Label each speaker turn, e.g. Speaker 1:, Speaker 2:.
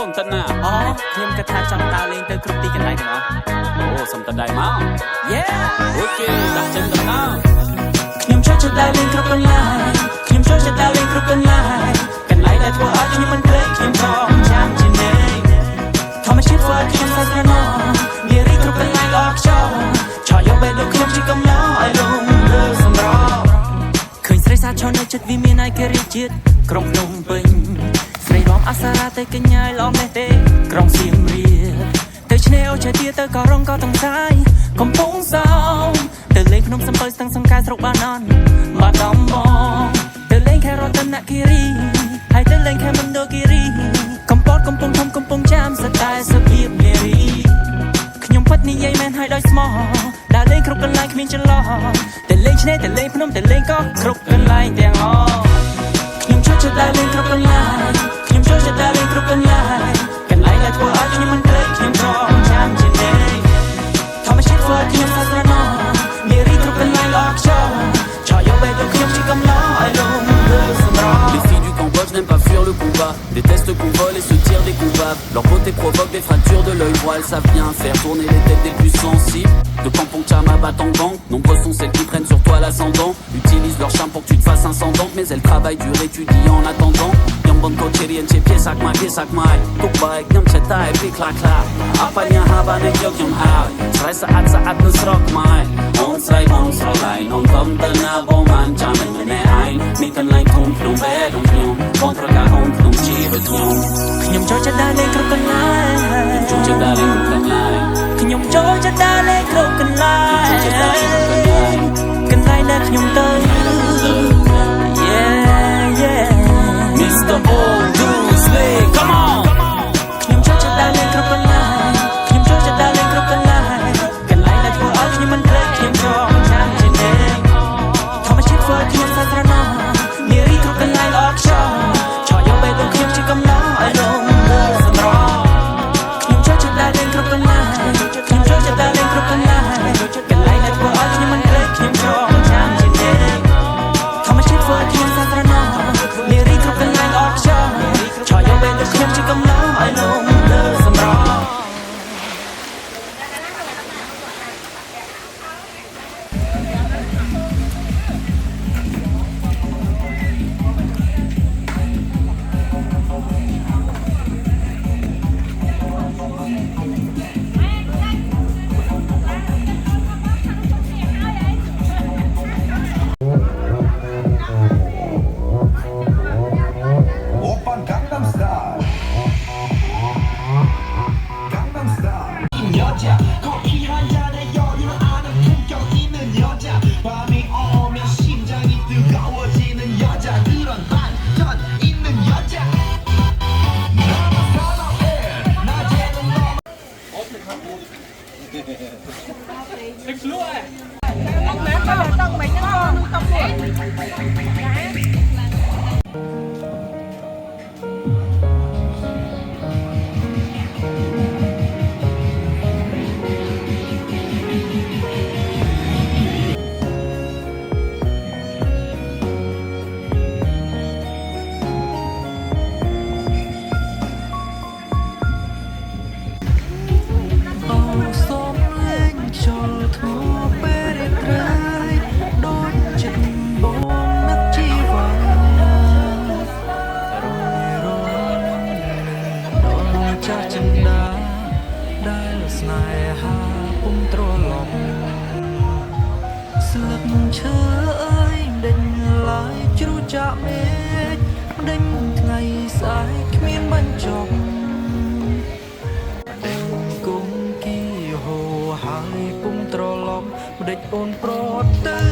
Speaker 1: มตันน่ะ
Speaker 2: อ๋อเทียมกระทะจังดาวเลงเตอร์กรุ๊ปตีกันไหนกันเนาะ
Speaker 1: โอ้สมตันได้มา
Speaker 2: เย้
Speaker 1: โอเคดักเจนตันน่ะ
Speaker 2: ខ្ញុំចូលចិត្តដើរលេងគ្រប់កន្លែងខ្ញុំចូលចិត្តដើរលេងគ្រប់កន្លែងកន្លែងដែលធ្វើឲ្យខ្ញុំមិនភ្លេចខ្ញុំចង់ចាំជានិច្ចធម្មជាតិធ្វើឲ្យខ្ញុំសែនស្រណោនារីគ្រប់កន្លែងល្អខ្យល់ឆក់យកបេះដូងខ្ញុំជាកំណោឲ្យលំលើសម្រស់ឃើញស្រីសាឈរនៅចិត្តវាមានឯករាជ្យជាតិក្រុងភ្នំពេញស្រីរំអសរាតែកញ្ញាយល្អមែនទេក្រុងសៀមរាបទៅឆ្នេរអូចេទាទៅក៏រងក៏តង្សាយកំពង់សោមទៅលេងភ្នំសំពៅស្ទឹងសង្កែស្រុកបាណន់បាត់ដំបងទៅលេងខេត្តរតនគិរីហើយទៅលេងខេត្តមណ្ឌលគិរីកំពតកំពង់ធំកំពង់ចាមសតែសភាពនារីខ្ញុំពិតនិយាយមែនហើយដោយស្មោះដើរលេងគ្រប់កន្លែងគ្មានចន្លោះទៅលេងឆ្នេរទៅលេងភ្នំទៅលេងក៏គ្រប់កន្លែងទាំងអស់ខ្ញុំចូលចិត្តដើរលេងគ្រប់កន្លែងខ្ញុំចូលចិត្តដើរលេងគ្រប់កន្លែងកន្លែងដែលធ្វើឲ្យខ្ញុំមិនភ្លេចខ្ញុំចង់ចាំជានិច្ចធម្មជាតិធ្វើឲ្យខ្ញុំសែនស្រណោនារីគ្រប់កន្លែងល្អខ្យល់ឆក់យកបេះដូងខ្ញុំជាកំណោឲ្យលំលើសម្រស់
Speaker 1: Les filles du Cambodge n'aiment pas fuir le combat, détestent qu'on vole et se tirent des coups bas. Leur beauté provoque des fractures de l'œil droit, elles savent bien faire tourner les têtes des plus sensibles. De Kampong Cham à Battambang, nombreux sont celles qui prennent sur toi l'ascendant. Utilisent leur charme pour que tu te fasses incendant, mais elles travaillent dur et tu dis en attendant. Yambon kocherian che piesak mai, tukbaik nyam cheta et puis clac clac. Apanya haba ne yok yum hai, srai saat nus rock mai. On srai lai, non kom tana boman chamen mene ain. Mikan lai kum plum bed on nyum, kontra ka hom plum chi bet nyum.
Speaker 2: ខ្ញុំចូលចិត្តដើរលេងគ្រប់កន្លែង
Speaker 1: ចូលចិត្តដើរលេងគ្រប់កន្លែង
Speaker 2: ខ្ញុំចូលចិត្តដើរលេងគ្រប់កន្លែង
Speaker 1: ចូលចិត្តដើរលេងគ្រប់កន្លែង
Speaker 2: កន្លែងដែលខ្ញុំទៅ Yeah yeah
Speaker 1: Mr. Old Slay come on
Speaker 2: ខ្ញុំចូលចិត្តដើរលេងគ្រប់កន្លែងខ្ញុំចូលចិត្តដើរលេងគ្រប់កន្លែងកន្លែងដែលធ្វើឲ្យខ្ញុំមិនភ្លេចខ្ញុំចង់ចាំជានិច្ចធម្មជាតិធ្វើឲ្យខ្ញុំសែនស្រណោនារីគ្រប់កន្លែងល្អខ្យល់ឆក់យកបេះដូងខ្ញុំជាកំណោឲ្យលំលើសម្រស់ខ្ញុំចូលចិត្តដើរលេងគ្រប់កន្លែងខ្ញុំចូលចិត្តដើរលេងគ្រប់កន្លែងកន្លែងដែលធ្វើឲ្យខ្ញុំមិនភ្លេចខ្ញុំចង់ចាំជានិច្ចធម្មជាតិធ្វើឲ្យខ្ញុំសែនស្រណោនារីគ្រប់កន្លែងល្អខ្យល់ឆក់យកបេះដូងខ្ញុំជាកំណោឲ្យលំលើសម្រស់
Speaker 3: Oppa Gangnam Style. Gangnam Style. 여자 커피 한 잔에 여유를 아는 품격 있는 여자 밤이 오면 심장이 뜨거워지는 여자 그런 반전 있는 여자 나만 사랑해 낮에는 너ស្លឹកឈើអើយដេញឡើយជ្រុះចាក់មេឃដេញថ្ងៃស្អែកគ្មានបញ្ចប់ដេញគង្គីហូរហើយពុំត្រឡប់ម្ដេចអូនប្រត់ទៅ